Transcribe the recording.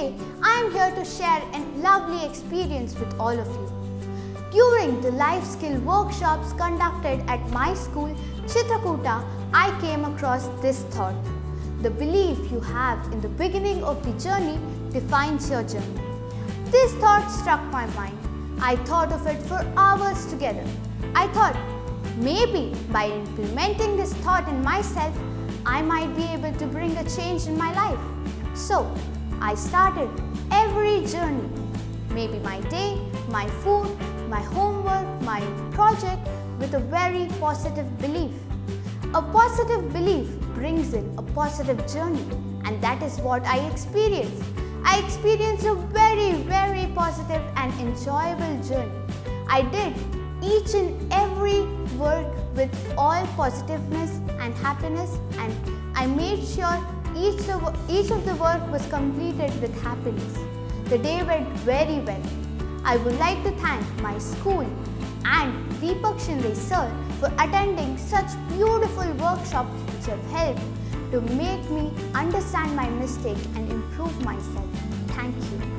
today I am here to share a lovely experience with all of you. During the life skill workshops conducted at my school, Chitrakoota, I came across this thought. The belief you have in the beginning of the journey defines your journey. This thought struck my mind. I thought of it for hours together. I thought, maybe by implementing this thought in myself, I might be able to bring a change in my life. So, I started every journey, maybe my day, my food, my homework, my project, with a very positive belief. A positive belief brings in a positive journey, and that is what I experienced. I experienced a very positive and enjoyable journey. I did each and every work with all positiveness and happiness, and I made sure each of the work was completed with happiness. The day went very well. I would like to thank my school and Deepak Shinde sir for attending such beautiful workshops which have helped to make me understand my mistake and improve myself. Thank you.